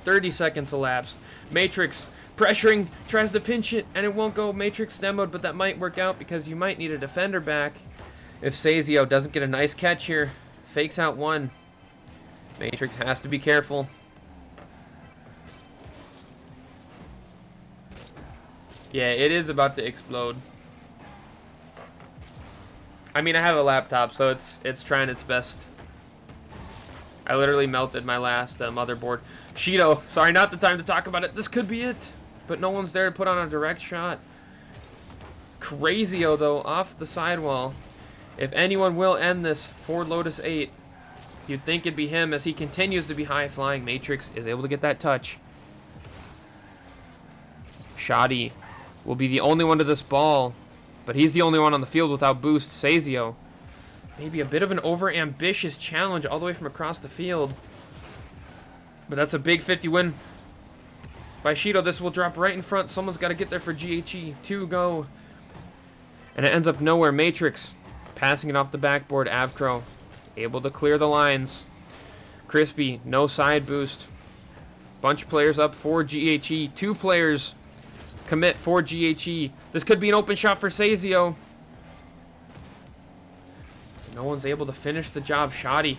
30 seconds elapsed. Matrix pressuring, tries to pinch it, and it won't go. Matrix demoed, but that might work out because you might need a defender back if Sazio doesn't get a nice catch here. Fakes out one. Matrix has to be careful. Yeah, it is about to explode. I mean, I have a laptop, so it's trying its best. I literally melted my last motherboard. Shido, sorry, not the time to talk about it. This could be it, but no one's there to put on a direct shot. Crazio, though, off the sidewall. If anyone will end this for Lotus8, you'd think it'd be him as he continues to be high-flying. Matrix is able to get that touch. Shoddy will be the only one to this ball, but he's the only one on the field without boost. Sazio, maybe a bit of an over-ambitious challenge all the way from across the field. But that's a big 50 win by Shido. This will drop right in front. Someone's got to get there for GHE. 2 go. And it ends up nowhere. Matrix passing it off the backboard. Avcro able to clear the lines. Crispy, no side boost. Bunch of players up for GHE. 2 players commit for GHE. This could be an open shot for Sazio. No one's able to finish the job. Shoddy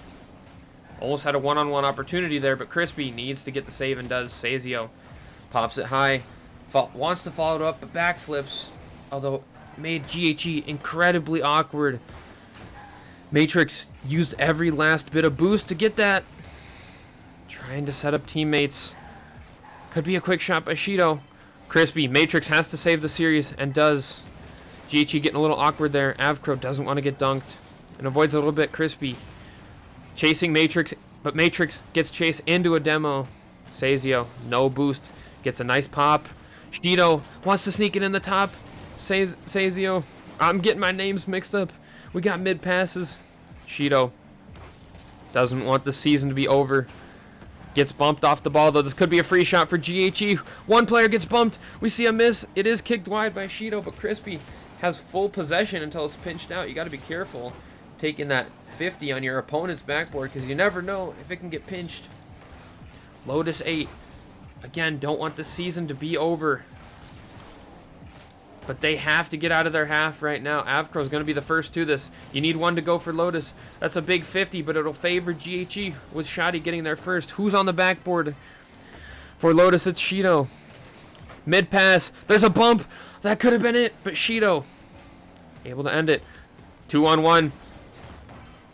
almost had a one-on-one opportunity there, but Crispy needs to get the save and does. Sazio pops it high. Wants to follow it up, but backflips. Although made GHE incredibly awkward. Matrix used every last bit of boost to get that. Trying to set up teammates. Could be a quick shot by Shido. Crispy. Matrix has to save the series and does. GHE getting a little awkward there. Avcro doesn't want to get dunked and avoids a little bit. Crispy chasing Matrix, but Matrix gets chased into a demo. Sazio, no boost. Gets a nice pop. Shido wants to sneak it in the top. Sazio, I'm getting my names mixed up. We got mid passes. Shido doesn't want the season to be over. Gets bumped off the ball, though. This could be a free shot for GHE. One player gets bumped. We see a miss. It is kicked wide by Shido, but Crispy has full possession until it's pinched out. You got to be careful taking that 50 on your opponent's backboard because you never know if it can get pinched. Lotus8, again, don't want the season to be over. But they have to get out of their half right now. Avcro's going to be the first to this. You need one to go for Lotus. That's a big 50, but it'll favor GHE with Shoddy getting there first. Who's on the backboard? For Lotus, it's Shido. Mid pass. There's a bump. That could have been it, but Shido able to end it. 2-on-1.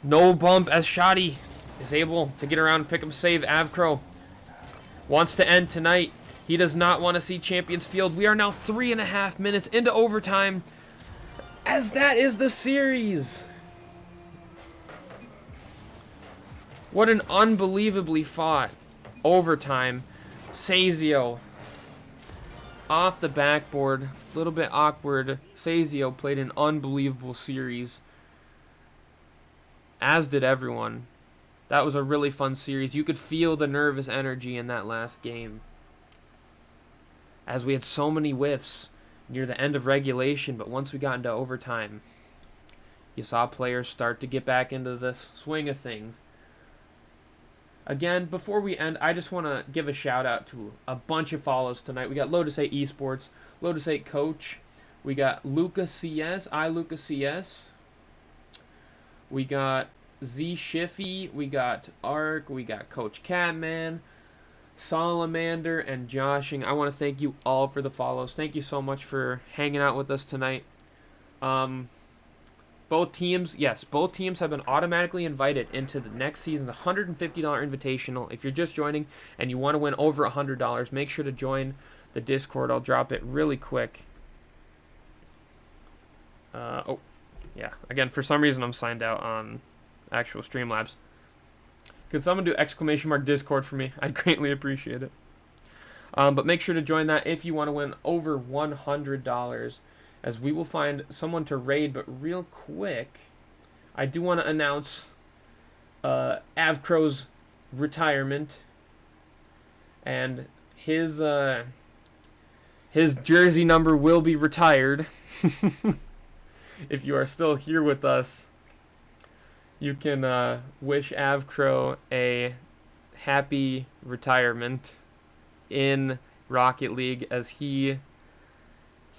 No bump as Shoddy is able to get around and pick up save. Avcro wants to end tonight. He does not want to see Champions Field. We are now 3.5 minutes into overtime, as that is the series. What an unbelievably fought overtime. Sazio off the backboard, a little bit awkward. Sazio played an unbelievable series, as did everyone. That was a really fun series. You could feel the nervous energy in that last game, as we had so many whiffs near the end of regulation, but once we got into overtime, you saw players start to get back into the swing of things. Again, before we end, I just want to give a shout out to a bunch of follows tonight. We got Lotus8 Esports, Lotus8 Coach, we got Luca CS, Luca CS, we got Z Shiffy, we got Ark, we got Coach Catman, Salamander, and Joshing. I want to thank you all for the follows. Thank you so much for hanging out with us tonight. Both teams have been automatically invited into the next season's $150 invitational. If you're just joining and you want to win over $100, make sure to join the Discord. I'll drop it really quick. Oh, yeah. Again, for some reason I'm signed out on actual Streamlabs. Could someone do !Discord for me? I'd greatly appreciate it. But make sure to join that if you want to win over $100, as we will find someone to raid. But real quick, I do want to announce Avcro's retirement, and his jersey number will be retired. If you are still here with us, you can wish Avcro a happy retirement in Rocket League, as he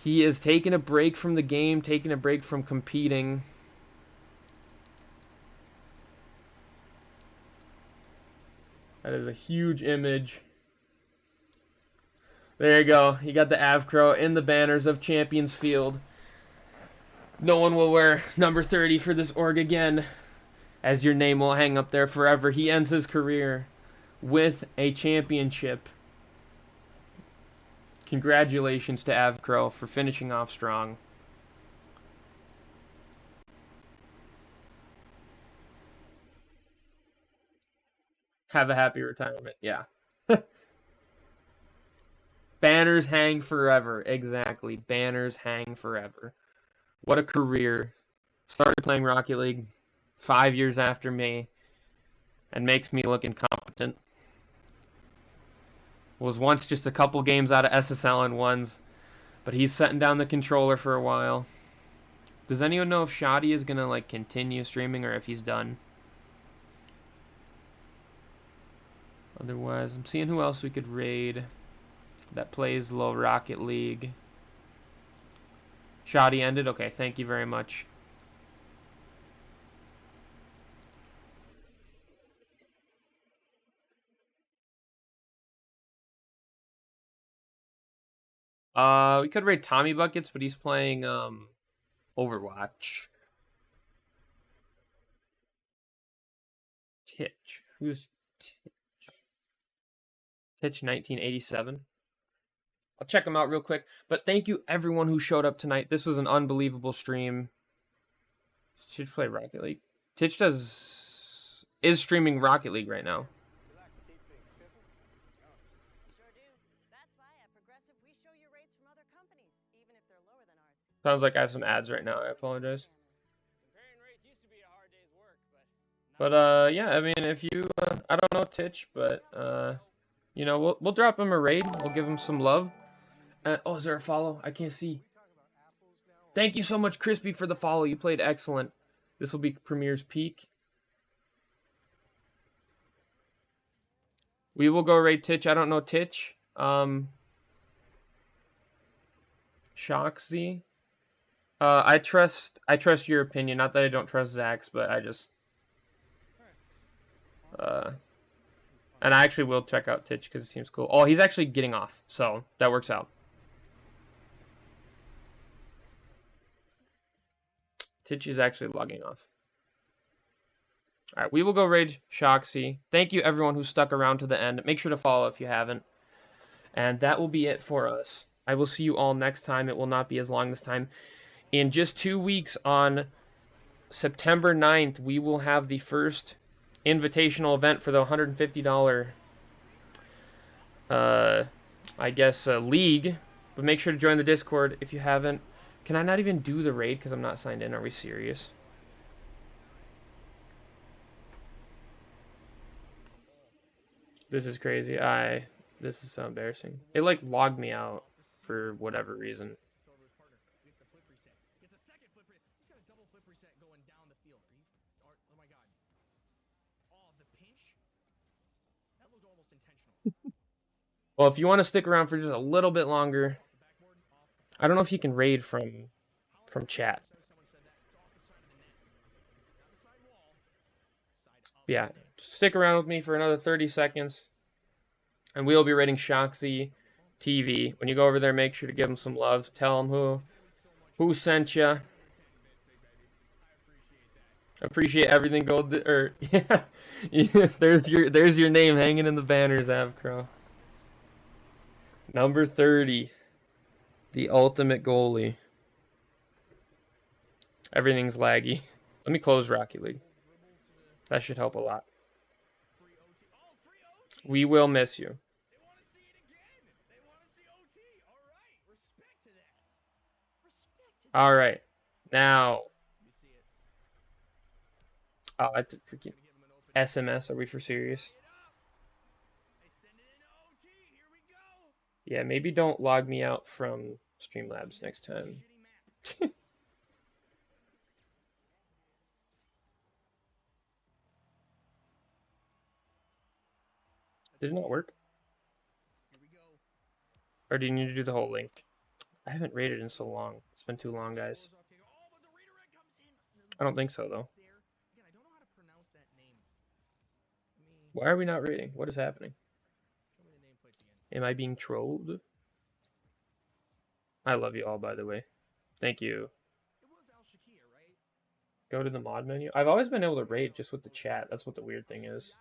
is taking a break from the game, taking a break from competing. That is a huge image. There you go. You got the Avcro in the banners of Champions Field. No one will wear number 30 for this org again, as your name will hang up there forever. He ends his career with a championship. Congratulations to Avcro for finishing off strong. Have a happy retirement. Yeah. Banners hang forever. Exactly. Banners hang forever. What a career. Started playing Rocket League 5 years after me, and makes me look incompetent. Was once just a couple games out of SSL and ones, but he's setting down the controller for a while. Does anyone know if Shoddy is gonna like continue streaming or if he's done? Otherwise, I'm seeing who else we could raid that plays low Rocket League. Shoddy ended. Okay, thank you very much. We could raid Tommy Buckets, but he's playing Overwatch. Titch. Who's Titch? Titch 1987. I'll check him out real quick. But thank you everyone who showed up tonight. This was an unbelievable stream. Should play Rocket League. Titch is streaming Rocket League right now. Sounds like I have some ads right now. I apologize. But yeah, I mean, if you, I don't know Titch, but you know, we'll drop him a raid. We'll give him some love. Oh, is there a follow? I can't see. Thank you so much, Crispy, for the follow. You played excellent. This will be Premier's peak. We will go raid Titch. I don't know Titch. Shoxy. I trust your opinion. Not that I don't trust Zach's, but I just and I actually will check out Titch because it seems cool. Oh, he's actually getting off, so that works out. Titch is actually logging off. All right, we will go raid Shoxy. Thank you, everyone who stuck around to the end. Make sure to follow if you haven't. And that will be it for us. I will see you all next time. It will not be as long this time. In just 2 weeks, on September 9th, we will have the first invitational event for the $150, I guess, league. But make sure to join the Discord if you haven't. Can I not even do the raid because I'm not signed in? Are we serious? This is crazy. This is so embarrassing. It like logged me out for whatever reason. Well, if you want to stick around for just a little bit longer, I don't know if you can raid from chat. Yeah, stick around with me for another 30 seconds, and we'll be raiding Shoxy TV. When you go over there, make sure to give him some love. Tell him who sent you. Appreciate everything. Gold or yeah, there's your name hanging in the banners, Avcrow. Number 30, the ultimate goalie. Everything's laggy. Let me close Rocket League. That should help a lot. We will miss you. All right, now. Oh, that's a freaking SMS. Are we for serious? Yeah, maybe don't log me out from Streamlabs next time. Did it not work? Or do you need to do the whole link? I haven't rated in so long. It's been too long, guys. I don't think so, though. Why are we not rating? What is happening? Am I being trolled? I love you all, by the way. Thank you. Go to the mod menu. I've always been able to raid just with the chat. That's what the weird thing is.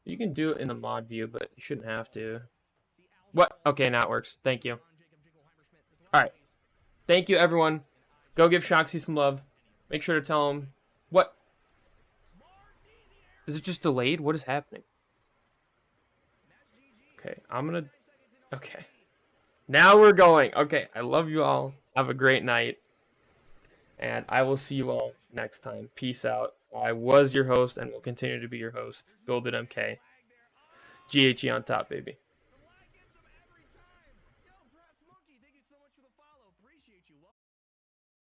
You can do it in the mod view, but you shouldn't have to. What? Okay, now it works. Thank you. Alright. Thank you, everyone. Go give Shoxy some love. Make sure to tell him... What? Is it just delayed? What is happening? Okay, I'm gonna... Okay. Now we're going. Okay, I love you all. Have a great night. And I will see you all next time. Peace out. I was your host and will continue to be your host, Golden MK. GHE on top, baby. appreciate you.